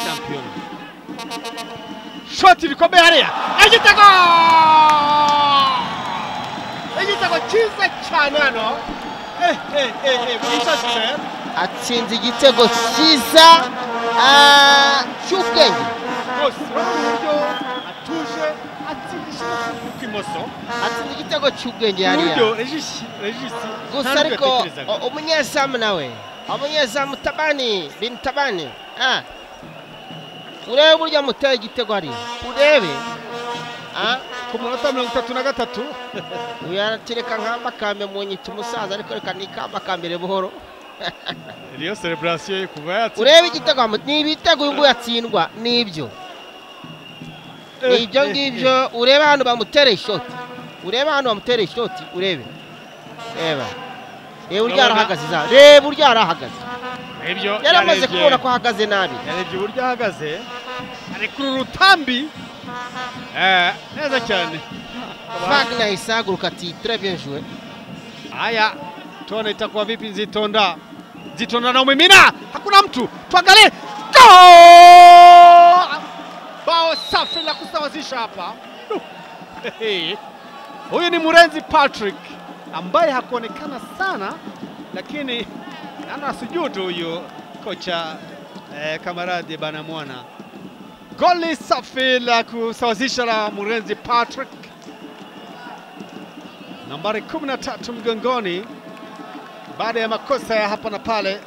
champion shoti rikomeye hariya igitego cyiza cyane hano atsinze igitego cyiza cy'ubwenge rwose uburyo atuje atsinze kw'imoso atsinze igitego cy'ubwenge hariya uburyo regisi gusa ariko umunyezamu nawe umunyezamu bin Tabani urebe uburyo amuteye igitego hariya urebe ku munota 33 uyaratereka nk'amakambe mu nyito umusaza ariko reka nikambakambere buhoro Iriyo celebration kuva yatsinze urebe igitego ni ibitego uyu nguyu yatsindwa nibyo ngibyo urebe hano bamutere ishoti urebe reba urya arahagaze reba urya arahagaze ibyo yaramaze kubona ko ahagaze nabi yarebye uburyo ahagaze ari kuri rutambi neza cyane Wagner isaguruka ati très bien joué haya tuone itakuwa vipi Nzitonda na umimina hakuna mtu tuangalie bao safi la kusawazisha hapa huyu ni Murenzi Patrick ambaye hakuonekana sana lakini ana sujudu huyo kocha kamaradi bana mwana goli safi la kusawazisha la Murenzi Patrick nambari 13 mgongoni baada ya makosa ya hapa na pale.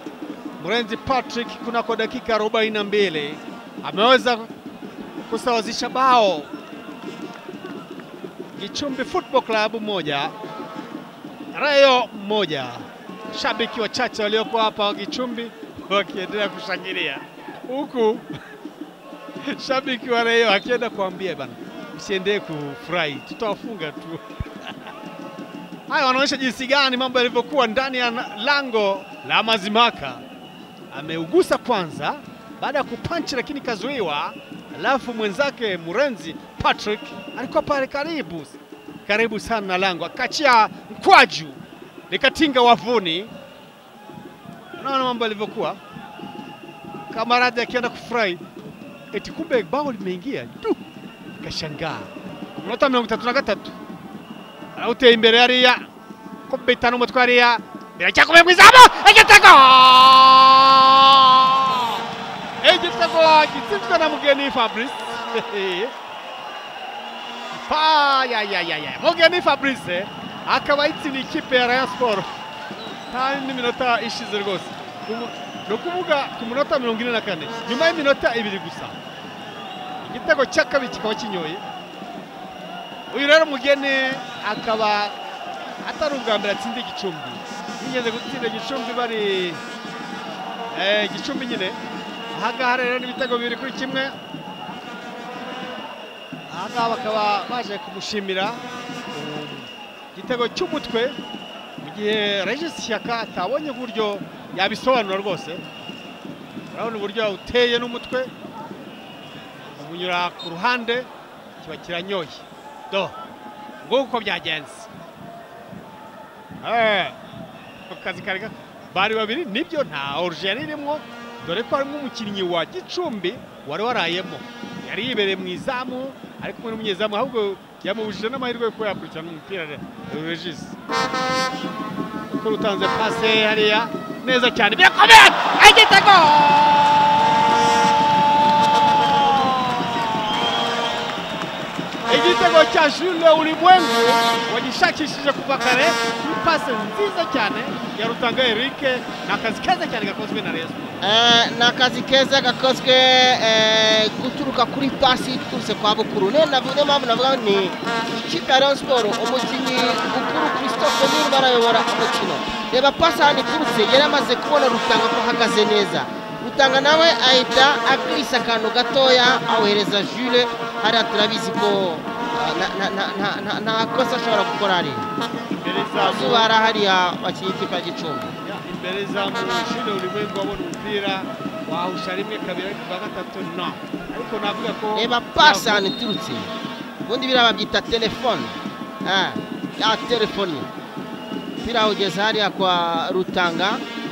Murenzi Patrick kunako dakika 42 ameweza kusawazisha bao. Gichumbi Football Club 1 Rayo 1. Shabiki wachache walioko hapa Gichumbi wakiendelea kushangilia huku shabiki wa Rayo akienda kuambia bana msiende kufurahi tutawafunga tu. Haya wanaonyesha jinsi gani mambo yalivyokuwa ndani ya lango la Mazimaka. Ameugusa kwanza baada ya kupanchi lakini kazuiwa, alafu mwenzake Murenzi Patrick alikuwa pale karibu sana na lango, akachia mkwaju likatinga wavuni. Unaona mambo yalivyokuwa. Kamaradi akienda kufurahi eti kumbe bao limeingia tu, kashangaa. Munota 33 Aute imbere hariya kubita n'umutwe hariya biracyakomeye kwizamo igitego gitsinzwe na Mugeni Fabrice Mugeni Fabrice akaba yitsindiye ikipe ya Rayon Sport kandi minota ishize rwose no kuvuga ku munota 44 nyuma y'iminota 2 gusa igitego cya kabiri kikaba kinyoye. Uyu rero Mugeni akaba atari ubwa mbere atsinze Gicumbi, yigeze gutsinda Gicumbi bari Gicumbi nyine. Aha rero n'ibitego bibiri kuri kimwe. Aha bakaba baje kumushimira igitego cy'umutwe mu gihe Regis Shyaka atabonye uburyo yabisobanura rwose. Urabona uburyo uteye n'umutwe umunyura ku ruhande kiba kiranyoye. Nguko byagenze. Akazi karika bari babiri nibyo nta origine irimo, dore ko harimo umukinnyi wa Gicumbi wari warayemo, yari yibereye mu izamu ariko kumwe n'umunyezamu, ahubwo yamubujije n'amahirwe yo yakurikirana umupira Regis. Uko rutanze passe hariya neza cyane birakomeye igitego igitego cya Jules Ulimwengu wagishakishije kuva kare, ipase nziza cyane ya Rutanga Eric. Nakazi keza cyane gakozwe na Rayon. Nakazi keza gakozwe guturuka kuri pasi iturutse kwa Bukuru. Navuze mpamvu navuga ni ikipe ya Rayon Sport umukinnyi Bukuru Christophe niba barayobora umukino. Reba pasi hano iturutse yari amaze kubona Rutanga ko ahagaze neza. Rutanga nawe ahita akwisa akantu gatoya awohereza Jules. Hariya turabizi ko nta kosa ashobora gukora hariya. Imbere za Zuba hariya bakiye ikipe ya Gicumbi. Imbere za Jules Ulimwengu wabona umupira wahusha rimwe kabiri kwa gatatu no. Ariko navuga ko reba pasi hano iturutse. Ubundi biraba byita telefone. Ya telefone. Pira ugeze hariya kwa Rutanga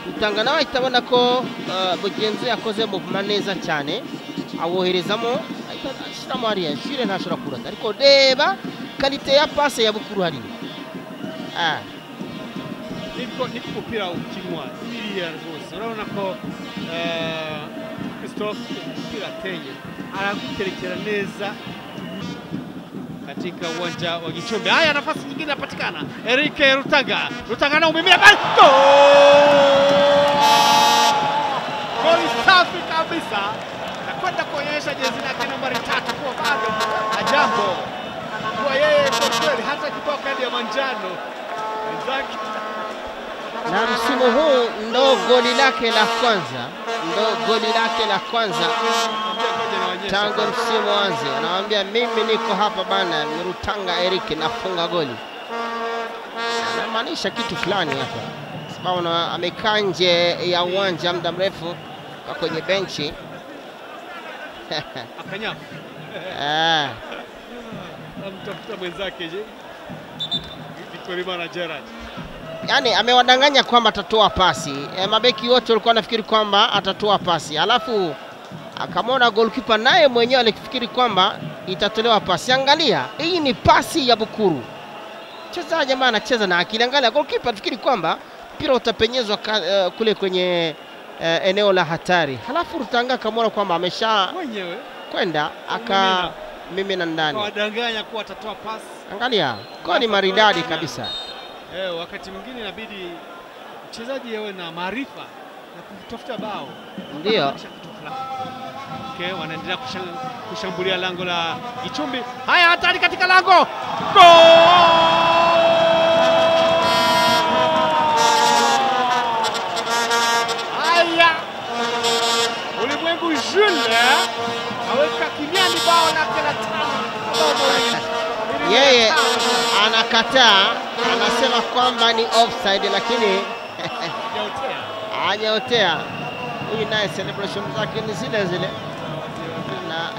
Rutanga nawe ahita abona ko mugenzi yakoze movement neza cyane awoherezamo ahita ashyiramo hariya Jules ntashobora kurata ariko reba kalite ya passe ya Bukuru hari niko umupira ukinwa iriya rwose urabona ko Christophe umupira ateye araguterekera neza katika uwanja wa Gicumbi. Haya, nafasi nyingine inapatikana. Eric Rutanga na umimina bali. Goli safi kabisa. Nakwenda kuonyesha jezi lake nambari 3 kwa bado ajambo. Kwa yeye kwa kweli hata kibao kadi ya manjano. Wenzake. Na msimu huu ndo goli lake la kwanza. Tangu msimu wanze anamwambia mimi niko hapa bana, Rutanga Eric nafunga goli. Anamaanisha kitu fulani hapa. Sababu amekaa nje ya uwanja muda mrefu kwa kwenye benchi. Akanya. Amtafuta mwenzake je? Victor na Gerard. Yaani amewadanganya kwamba atatoa pasi. Mabeki wote walikuwa nafikiri kwamba atatoa pasi. Alafu akamwona goalkeeper naye mwenyewe alifikiri kwamba itatolewa pasi. Angalia, hii ni pasi ya Bukuru. Mchezaji jamaa anacheza na akili. Angalia, goalkeeper alifikiri kwamba mpira utapenyezwa kule kwenye eneo la hatari. Halafu Rutanga akamwona kwamba amesha mwenyewe kwenda mimi na ndani. Wadanganya kuwa atatoa pasi. Angalia, goli maridadi kabisa. Wakati mwingine inabidi mchezaji yawe na maarifa na kutafuta bao. Ndio. Okay, wanaendelea kushambulia lango la Gicumbi. Haya, hatari katika lango. Goal! Haya. Ulimwengu Jules aweka kimiani bao lake la 5. Yeye anakataa, anasema kwamba ni offside lakini hajaotea. Huyu naye celebration zake ni zile zile. Na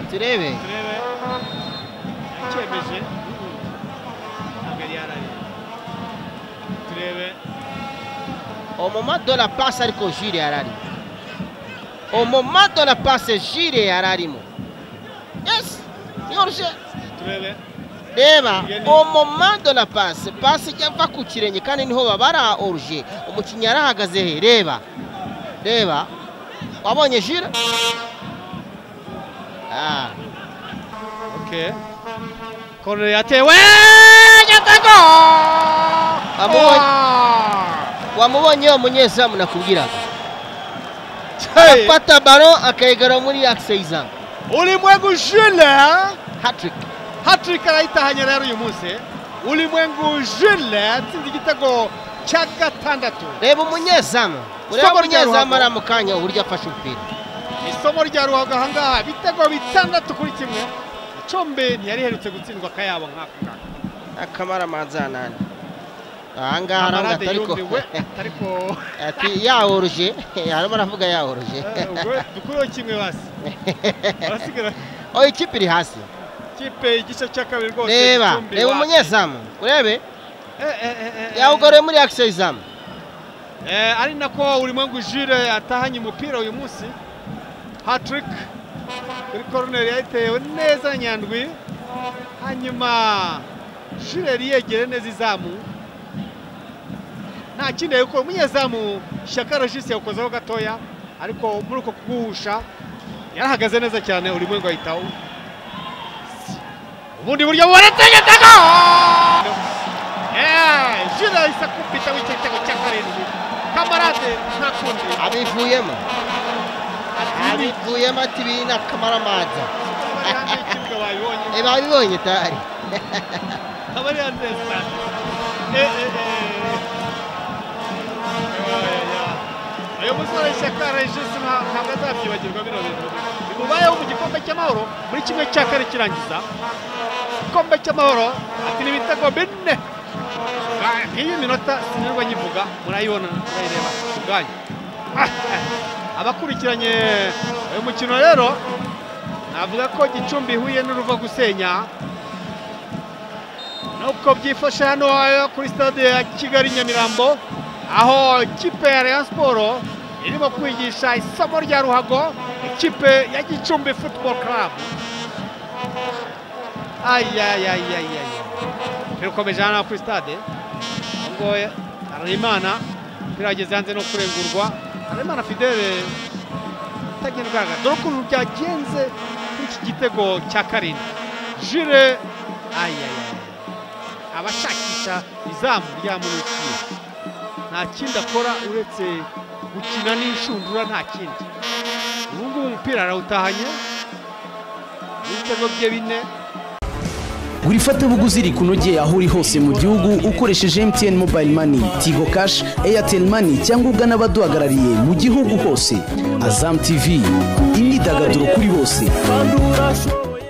Turebe. Au moment de la passe ariko Jules Harari. Au moment de la passe Jules Harari mo. Yes. Yorje. Turebe. Reba, au moment de la passe cyava ku kirenge kandi niho babara oruje. Umukinnyi arahagaze he, reba. Wabonye Jules? Okay. Corner yatewe! Yatego! Wamubonye umunyezamu nakubwiraga. Afata ballon akayigara muri axe izamu. Ulimwengu Jules hat-trick arayitahanye rero uyu munsi. Ulimwengu Jules atsinze igitego cya 6. Reba umunyezamu. Ureba umunyezamu aramukanya uburyo afashe umupira. Isomo rya Ruhago ahangaha bitego 6 kuri kimwe. Gicumbi ntiyari herutse gutsindwa akayabo nk'aka. Akamara manzanani. Ahangaha aranga ariko ati yaoruje, arimo aravuga yaoruje. Dukuro kimwe basi. Basigara. Oyi kipe iri hasi. Kipe igice cya kabiri rwose. Reba umunyezamu. Urebe? Yawugore muri axe izamu. Ari nako Ulimwengu Jules atahanye umupira uyu munsi. Hat-trick. Kuri corner yatewe neza Nyandwi. Hanyuma Jules yegere neza izamu. Nta kindi yuko umunyezamu Shyaka Regis yakozeho gatoya ariko muri uko kuguhusha yarahagaze neza cyane Ulimwengu ahitaho. Ubundi buryo barategeka. Jules isakupita w'igitego cya 7. Kamarade ntakundi abivuyemo ati bina kamaramaza. Babibonye tayari. Abari andesa. Ayo musore Shyaka Regis ntabwo azabyibagirwa bino bintu. Bimubayeho mu gikombe cy'amahoro muri kimwe cya kare kirangiza. Igikombe cy'amahoro ati ni ibitego 4. Iyi minota sinirwa nyivuga murayibona murayireba ubwanyu. Abakurikiranye uyu mukino rero navuga ko Gicumbi huye n'uruva gusenya nuko byifashe hano kuri stade ya Kigali Nyamirambo, aho ikipe ya Rayon Sport irimo kwigisha isomo rya ruhago ikipe ya Gicumbi Football Club. Birakomeje hano kuri stade, ngo Harerimana birageze hanze no kurengurwa. Harerimana Fidele tagendaga dore ukuntu byagenze kuri iki gitego cya karindwi. Jure abashakisha izamu rya Murukiye, nta kindi akora uretse gukina n'inshundura, nta kindi. Ubu ngubu umupira arawutahanye, ibitego bye 4. Buri fatabuguzi rikunogeye aho uri hose mu gihugu ukoresheje MTN Mobile Money, Tigo Cash, Airtel Money cyangwa ugana abaduhagarariye mu gihugu hose. Azam TV, imyidagaduro kuri bose.